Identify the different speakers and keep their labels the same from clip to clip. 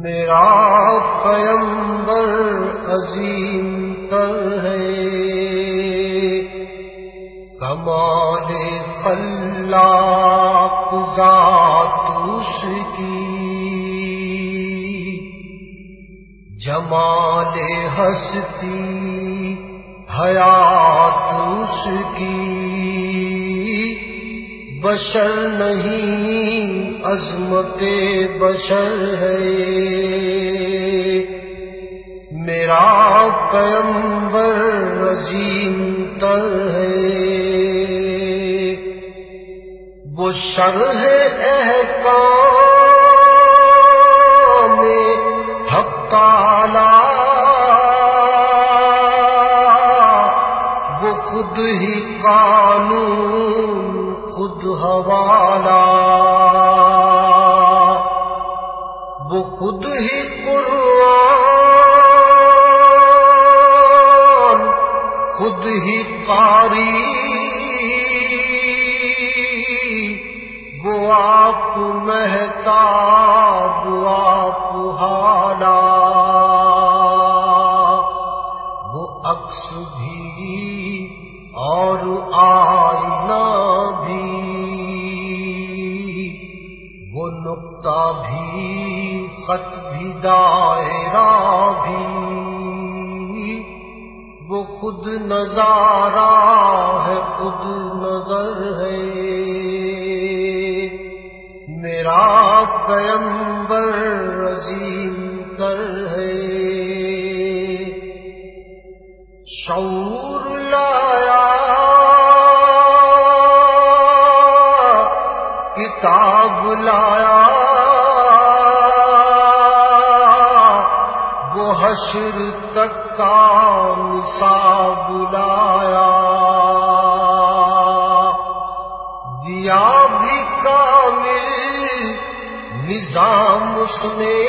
Speaker 1: میرا پیمبر عظیم تر ہے، کمال خلاق ذات اس کی، جمال ہستی حیات اس کی، بشر نہیں عظمت بشر ہے، میرا پیمبر عظیم تر ہے، وہ شرح احکام حق تعالی، وہ خود ہی قانون خود حوالہ، وہ خود ہی قرآن خود ہی قاری، وہ آپ مہتاب آپ حالا، وہ عکس بھی اور آئینہ بھی، وہ نقطہ بھی خط بھی دائرہ بھی، وہ خود نظارہ ہے خود نظر ہے، میرا پیمبر عظیم تر ہے، شعور لایا کتاب لایا، وہ حشر تک کا نصاب لایا، دیا بھی کامل نظام اس نے،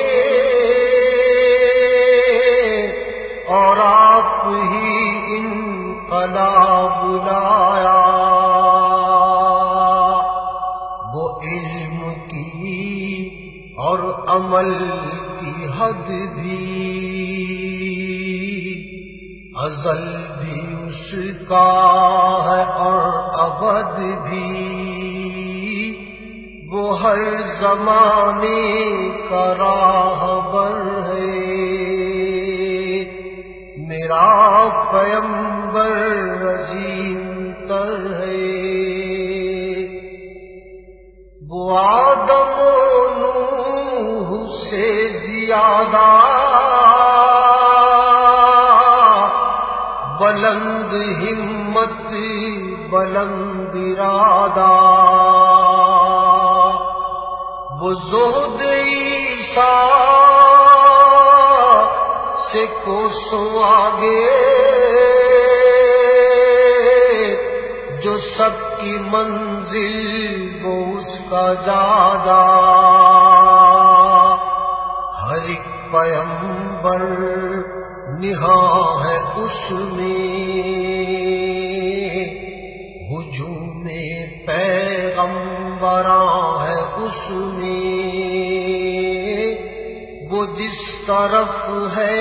Speaker 1: اور آپ ہی انقلاب لایا، وہ علم کی اور عمل کی حد بھی، ازل بھی اس کا ہے اور ابد بھی، وہ ہر زمانے کا راہبر ہے، میرا پیمبر عظیم تر ہے، وہ آدم و نوح سے زیادہ بلند ہمت بلند ارادہ، وہ زہد عیسیٰ سے کوسوں آگے، جو سب کی منزل وہ اس کا جادہ، ہر ایک پیمبر نہاں ہے اس میں، ہجوم پیغمبراں ہے اس میں، وہ جس طرف ہے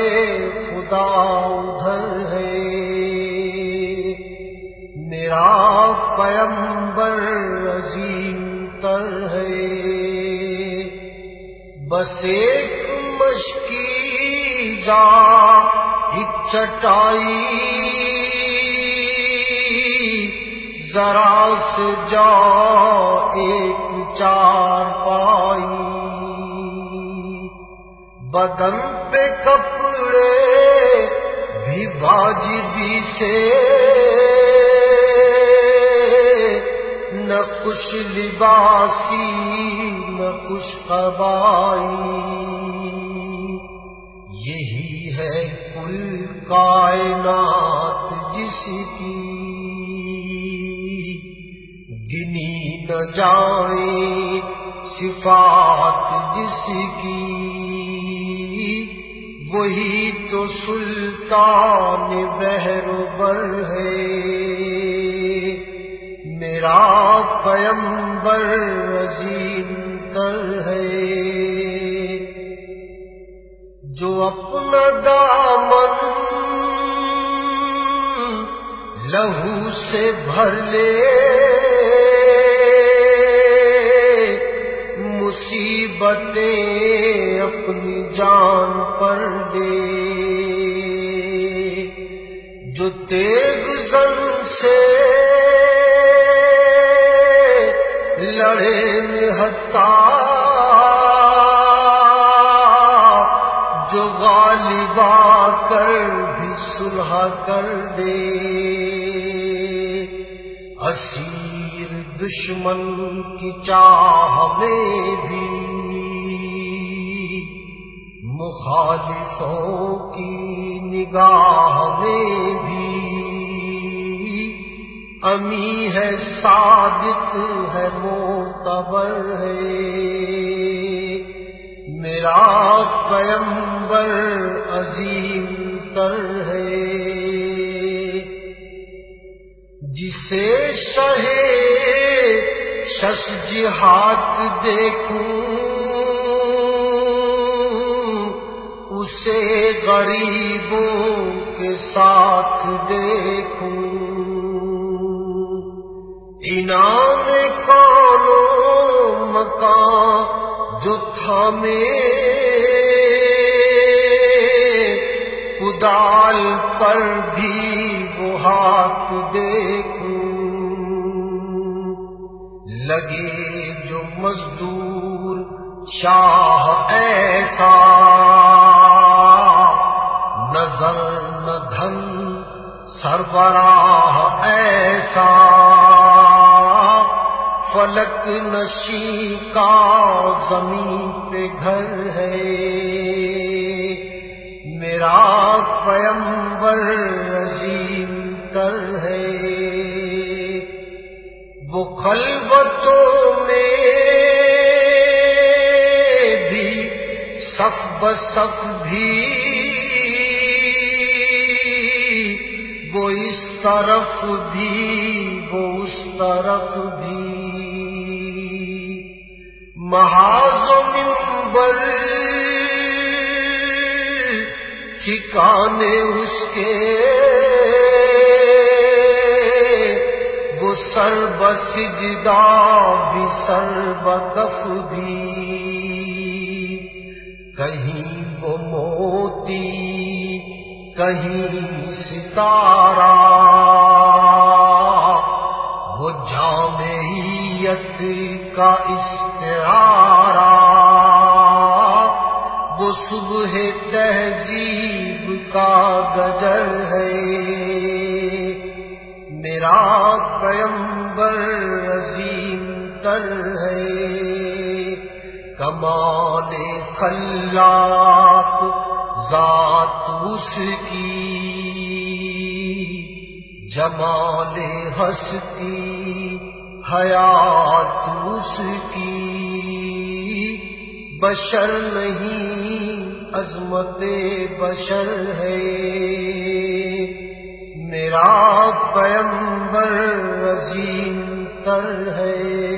Speaker 1: خدا ادھر ہے، میرا پیمبر عظیم تر ہے، بس ایک مشکی جا ایک چٹائی، ذرا سے جا ایک چار پائی، بدن پہ کپڑے بھی واجبی سے، نہ خوش لباسی نہ خوش قبائی، یہی ہے کل کائنات جس کی گنی نہ جائیں صفات جس کی، وہی تو سلطان بحر و بر ہے، میرا پیمبر عظیم تر ہے، جو اپنا دامن لہو سے بھر لے، مصیبتیں اپنی جان پر لے، جو تیغ زن سے لڑے نہتا، جو غالب آ کر بھی صلح کر لے، اسیر دشمن کی چاہ میں بھی، مخالفوں کی نگاہ میں بھی، امی ہے صادق ہے معتبر ہے، میرا پیمبر عظیم تر ہے، جسے شہ شش جہات دیکھوں، اسے غریبوں کے ساتھ دیکھوں، انعام کونو مکان جو تھامے، کدال پر بھی وہ ہاتھ دیکھوں، لگے جو مزدور شاہ ایسا، نظر نہ دھن سربراہ ایسا، فلک نشیں کا زمین پہ گھر ہے، میرا پیمبر عظیم تر ہے، وہ خلوتوں میں بھی صف بصف بھی، وہ اس طرف بھی وہ اس طرف بھی، محاذ و منبر ٹھکانے اس کے، وہ سر بسجدہ بھی سر بکف بھی، کہیں وہ موتی کہیں ستارہ، وہ جامعیت کا استعارہ، وہ صبح تہذیب کا گجر ہے، میرا پیمبر عظیم تر ہے، کمال خلاق ذات اس کی، جمال ہستی حیات اس کی، بشر نہیں عظمت بشر ہے، میرا پیمبر عظیم تر ہے۔